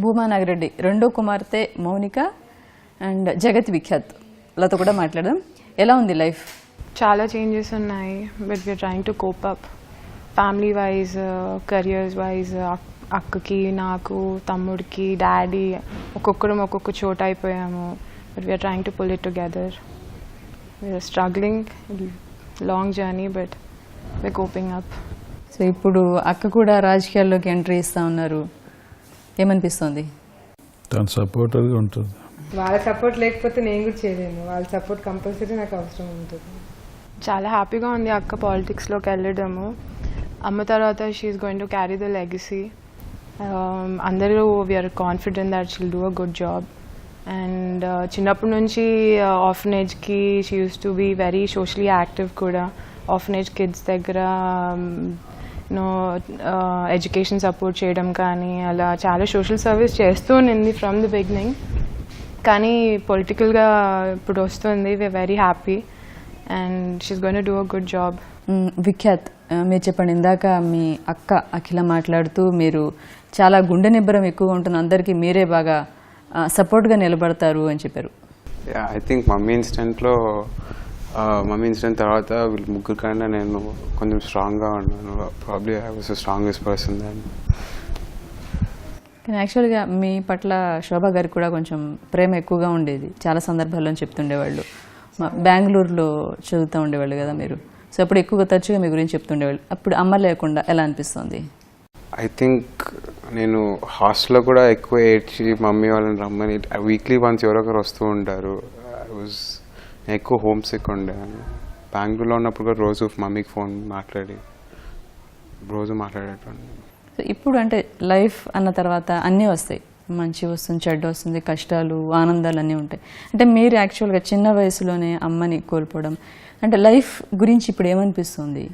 భూమా నాగిరెడ్డి రెండో కుమార్తె మౌనిక అండ్ జగత్ విఖ్యాత్ లతో కూడా మాట్లాడదాం. ఎలా ఉంది లైఫ్? చాలా చేంజెస్ ఉన్నాయి, but we are trying to cope up family wise, careers wise. అక్కకి, నాకు, తమ్ముడికి, డాడీ ఒక్కొక్కరం ఒక్కొక్క చోట అయిపోయాము. But we are trying to pull it together. We are struggling, long journey, but we are coping up. So ఇప్పుడు అక్క కూడా రాజకీయాల్లోకి ఎంట్రీ ఇస్తా ఉన్నారు, ఏమనిపిస్తుంది? తన సపోర్టర్గా ఉంటుంది. వాళ్ళ సపోర్ట్ లేకపోతే నేను కూడా చేయలేను, వాళ్ళ సపోర్ట్ కంపల్సరీ నాకు అవసరం ఉంటుంది. చాలా హ్యాపీగా ఉంది అక్క పాలిటిక్స్లోకి వెళ్ళడము. అమ్మ తర్వాత she is going to carry the legacy. అందరూ we are confident that she'll do a good job. And చిన్నప్పటి నుంచి ఆర్ఫనేజ్కి she used to be very socially active కూడా. ఆర్ఫనేజ్ కిడ్స్ దగ్గర ఎడ్యుకేషన్ సపోర్ట్ చేయడం కానీ అలా చాలా సోషల్ సర్వీస్ చేస్తూ ఉంది ఫ్రమ్ ది బిగినింగ్. కానీ పొలిటికల్గా ఇప్పుడు వస్తుంది, we are very happy and she is going to do a good job. Vikhyat, మీరు చెప్పండి, ఇందాక మీ అక్క అఖిల మాట్లాడుతూ మీరు చాలా గుండె నిబ్బరం ఎక్కువగా ఉంటుంది, అందరికీ మీరే బాగా సపోర్ట్గా నిలబడతారు అని చెప్పారు. ఐ థింక్ మమ్మీ ఇన్సిడెంట్ తర్వాత వీళ్ళు ముగ్గురు కన్నా నేను కొంచెం స్ట్రాంగ్గా ఉన్నాను. Probably I was the strongest person than. కానీ యాక్చువల్గా మీ పట్ల శోభా గారికి కూడా కొంచెం ప్రేమ ఎక్కువగా ఉండేది, చాలా సందర్భాల్లో చెప్తుండేవాళ్ళు. బెంగళూరులో చదువుతూ ఉండేవాళ్ళు కదా మీరు, సో అప్పుడు ఎక్కువగా తరచుగా మీ గురించి చెప్తుండేవాళ్ళు. అప్పుడు అమ్మ లేకుండా ఎలా అనిపిస్తుంది? ఐ థింక్ నేను హాస్టల్లో కూడా ఎక్కువ ఏడ్చి మమ్మీ వాళ్ళని రమ్మని వీక్లీ వన్స్ ఎవరొకరు వస్తూ ఉంటారు. నేను ఎక్కువ హోమ్ సిక్ ఉండేవాను. బెంగళూరులో ఉన్నప్పుడు కూడా రోజు మమ్మీకి ఫోన్ మాట్లాడేటండి. ఇప్పుడు అంటే లైఫ్ అన్న తర్వాత అన్నీ వస్తాయి, మంచి వస్తుంది, చెడ్డ వస్తుంది, కష్టాలు, ఆనందాలు అన్నీ ఉంటాయి. అంటే మీరు యాక్చువల్గా చిన్న వయసులోనే అమ్మని కోల్పోవడం, అంటే లైఫ్ గురించి ఇప్పుడు ఏమనిపిస్తుంది?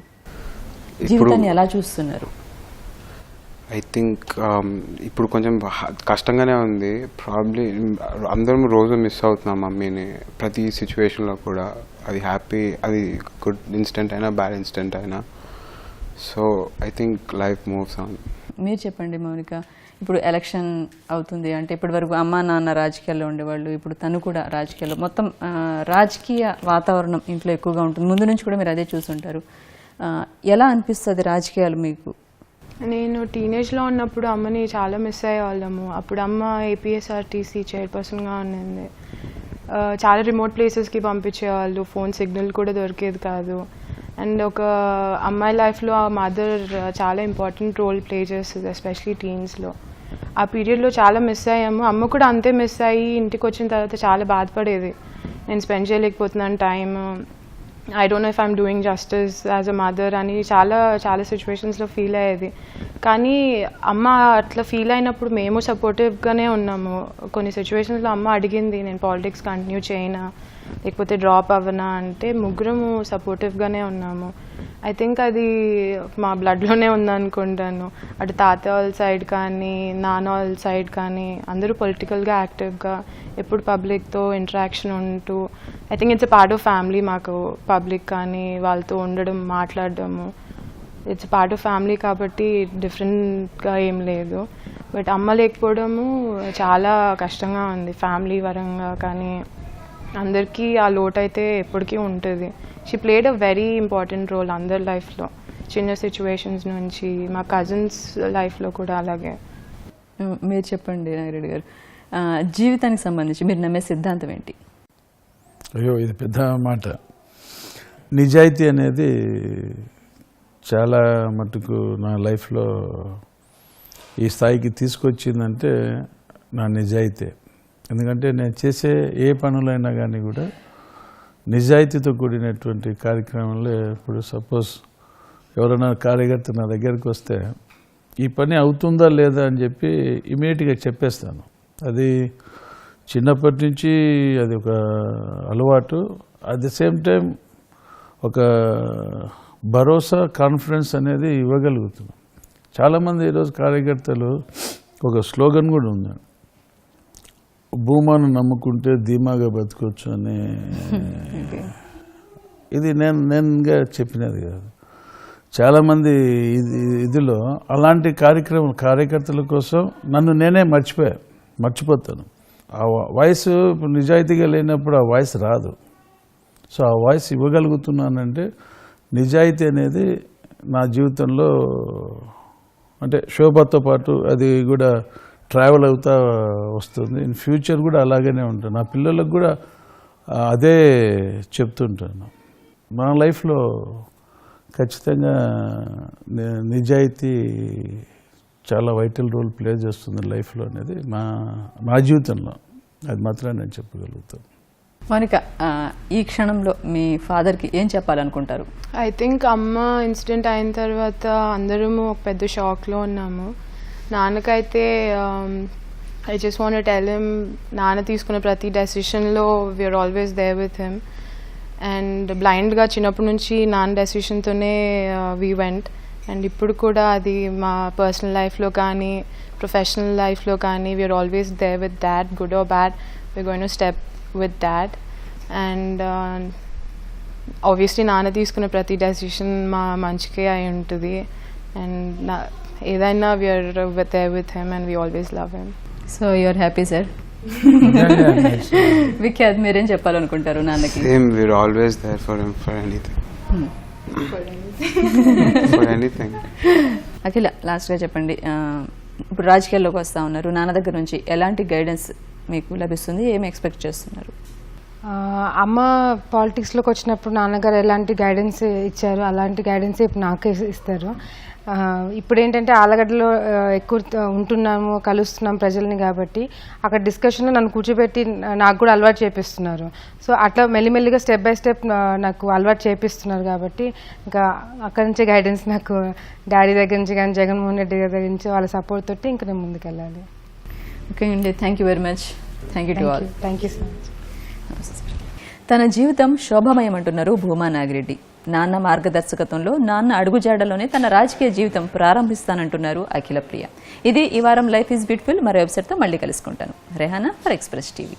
జీవితాన్ని ఎలా చూస్తున్నారు? ఐ థింక్ ఇప్పుడు కొంచెం కష్టంగానే ఉంది. ప్రాబ్లీ అందరం రోజు మిస్ అవుతున్నాం మమ్మీని ప్రతి సిచ్యువేషన్లో కూడా. అది హ్యాపీ, అది గుడ్ ఇన్సిడెంట్ అయినా బ్యాడ్ ఇన్సిడెంట్ అయినా. So I think life moves on. మీరు చెప్పండి మౌనిక, ఇప్పుడు ఎలక్షన్ అవుతుంది అంటే ఇప్పటి వరకు అమ్మ నాన్న రాజకీయాల్లో ఉండేవాళ్ళు, ఇప్పుడు తను కూడా రాజకీయాల్లో, మొత్తం రాజకీయ వాతావరణం ఇంట్లో ఎక్కువగా ఉంటుంది. ముందు నుంచి కూడా మీరు అదే చూస్తుంటారు. ఎలా అనిపిస్తుంది రాజకీయాలు మీకు? నేను టీనేజ్లో ఉన్నప్పుడు అమ్మని చాలా మిస్ అయ్యేవాళ్ళము. అప్పుడు అమ్మ ఏపీఎస్ఆర్టీసీ చైర్పర్సన్గా ఉన్నింది. చాలా రిమోట్ ప్లేసెస్కి పంపించేవాళ్ళు, ఫోన్ సిగ్నల్ కూడా దొరికేది కాదు. అండ్ ఒక అమ్మాయి లైఫ్లో ఆ మదర్ చాలా ఇంపార్టెంట్ రోల్ ప్లే చేస్తుంది, ఎస్పెషలీ టీన్స్లో. ఆ పీరియడ్లో చాలా మిస్ అయ్యాము. అమ్మ కూడా అంతే మిస్ అయ్యి ఇంటికి వచ్చిన తర్వాత చాలా బాధపడేది, నేను స్పెండ్ చేయలేకపోతున్నాను time, I don't know if I'm doing justice as a mother అని చాలా సిచ్యువేషన్స్లో ఫీల్ అయ్యేది. కానీ అమ్మ అట్లా ఫీల్ అయినప్పుడు మేము సపోర్టివ్గానే ఉన్నాము. కొన్ని సిచ్యువేషన్స్లో అమ్మ అడిగింది, నేను పాలిటిక్స్ కంటిన్యూ చేయనా లేకపోతే డ్రాప్ అవ్వనా అంటే ముగ్గురము సపోర్టివ్గానే ఉన్నాము. ఐ థింక్ అది మా బ్లడ్లోనే ఉందనుకుంటాను. అటు తాత వాళ్ళ సైడ్ కానీ నాన్న వాళ్ళ సైడ్ కానీ అందరూ పొలిటికల్గా యాక్టివ్గా, ఎప్పుడు పబ్లిక్తో ఇంటరాక్షన్ ఉంటూ. I think it's a part of family. మాకు పబ్లిక్ కానీ వాళ్ళతో ఉండడం, మాట్లాడడము, ఇట్స్ పార్ట్ ఆఫ్ ఫ్యామిలీ కాబట్టి డిఫరెంట్గా ఏం లేదు. బట్ అమ్మ లేకపోవడము చాలా కష్టంగా ఉంది ఫ్యామిలీ పరంగా కానీ. అందరికీ ఆ లోటు అయితే ఎప్పటికీ ఉంటుంది. She played a very important role అందరి లైఫ్లో, చిన్న సిచ్యువేషన్స్ నుంచి మా కజిన్స్ లైఫ్లో కూడా అలాగే. మీరు చెప్పండి నాగిరెడ్డి గారు, జీవితానికి సంబంధించి మీరు నమ్మే సిద్ధాంతం ఏంటి? అయ్యో, ఇది పెద్ద మాట. నిజాయితీ అనేది చాలా మటుకు నా లైఫ్లో ఈ స్థాయికి తీసుకొచ్చిందంటే నా నిజాయితీ. ఎందుకంటే నేను చేసే ఏ పనులైనా కానీ కూడా నిజాయితీతో కూడినటువంటి కార్యక్రమంలో. ఇప్పుడు సపోజ్ ఎవరైనా కార్యకర్త నా దగ్గరికి వస్తే ఈ పని అవుతుందా లేదా అని చెప్పి ఇమీడియట్గా చెప్పేస్తాను. అది చిన్నప్పటి నుంచి అది ఒక అలవాటు. అట్ ది సేమ్ టైం ఒక భరోసా, కాన్ఫిడెన్స్ అనేది ఇవ్వగలుగుతున్నాం. చాలామంది ఈరోజు కార్యకర్తలు ఒక స్లోగన్ కూడా ఉంది, భూమాను నమ్ముకుంటే ధీమాగా బతకొచ్చు అని. ఇది నేనుగా చెప్పినది కాదు. చాలామంది ఇదిలో అలాంటి కార్యకర్తల కోసం నన్ను నేనే మర్చిపోతాను. ఆ వాయిస్ ఇప్పుడు నిజాయితీగా లేనప్పుడు ఆ వాయిస్ రాదు. సో ఆ వాయిస్ ఇవ్వగలుగుతున్నానంటే నిజాయితీ అనేది నా జీవితంలో అంటే శోభతో పాటు అది కూడా ట్రావెల్ అవుతా వస్తుంది. ఇన్ ఫ్యూచర్ కూడా అలాగనే ఉంటాను. నా పిల్లలకు కూడా అదే చెప్తుంటాను. మన లైఫ్లో ఖచ్చితంగా నిజాయితీ చాలా వైటల్ రోల్ ప్లే చేస్తుంది లైఫ్లో అనేది మా జీవితంలో. అది మాత్రమే నేను చెప్పగలుగుతాను. మౌనిక, ఈ క్షణంలో మీ ఫాదర్కి ఏం చెప్పాలనుకుంటారు? ఐ థింక్ అమ్మ ఇన్సిడెంట్ అయిన తర్వాత అందరము ఒక పెద్ద షాక్లో ఉన్నాము. నాన్నకైతే I just want to tell him, నాన్న తీసుకున్న ప్రతి డెసిషన్లో we are always there with him. And బ్లైండ్గా చిన్నప్పటి నుంచి నాన్న డెసిషన్తోనే వీ వెంట్. అండ్ ఇప్పుడు కూడా అది మా పర్సనల్ లైఫ్లో కానీ ప్రొఫెషనల్ లైఫ్లో కానీ we are always there with that, good or bad we are going to step with that. And obviously నాన్న తీసుకున్న ప్రతి డెసిషన్ మా మంచికే అయి ఉంటుంది. అండ్ ఏదైనా we are there with him and we always love him. So you're happy sir. Vikhyath, మీరేం చెప్పాలనుకుంటారు నాన్నకి? Same, we are always there for him for anything. For anything. Akhila, లాస్ట్గా చెప్పండి, ఇప్పుడు రాజకీయాల్లోకి వస్తూ ఉన్నారు, నాన్న దగ్గర నుంచి ఎలాంటి గైడెన్స్ మీకు లభిస్తుంది? ఏమి ఎక్స్పెక్ట్ చేస్తున్నారు? అమ్మ పాలిటిక్స్లోకి వచ్చినప్పుడు నాన్నగారు ఎలాంటి గైడెన్స్ ఇచ్చారు అలాంటి గైడెన్స్ ఇప్పుడు నాకు ఇస్తారు. ఇప్పుడు ఏంటంటే ఆలగడ్డలో ఎక్కువ ఉంటున్నాము, కలుస్తున్నాం ప్రజల్ని, కాబట్టి అక్కడ డిస్కషన్లో నన్ను కూర్చోబెట్టి నాకు కూడా అలవాటు చేపిస్తున్నారు. సో అట్లా మెల్లిమెల్లిగా స్టెప్ బై స్టెప్ నాకు అలవాటు చేపిస్తున్నారు. కాబట్టి ఇంకా అక్కడి నుంచే గైడెన్స్ నాకు డాడీ దగ్గర నుంచి కానీ జగన్మోహన్ రెడ్డి గారి దగ్గర నుంచి వాళ్ళ సపోర్ట్ తోటి ఇంకా నేను ముందుకెళ్ళాలి. ఓకే అండి, thank you very much. Thank you to all. Thank you so much. తన జీవితం శోభమయం అంటున్నారు భూమా నాగిరెడ్డి. నాన్న మార్గదర్శకత్వంలో, నాన్న అడుగుజాడలోనే తన రాజకీయ జీవితం ప్రారంభిస్తానంటున్నారు అఖిల ప్రియ. ఇది ఈ వారం లైఫ్ ఈజ్ బ్యూటిఫుల్. మరో వెబ్సైట్తో మళ్ళీ కలుసుకుంటాను. Rehana for Express TV.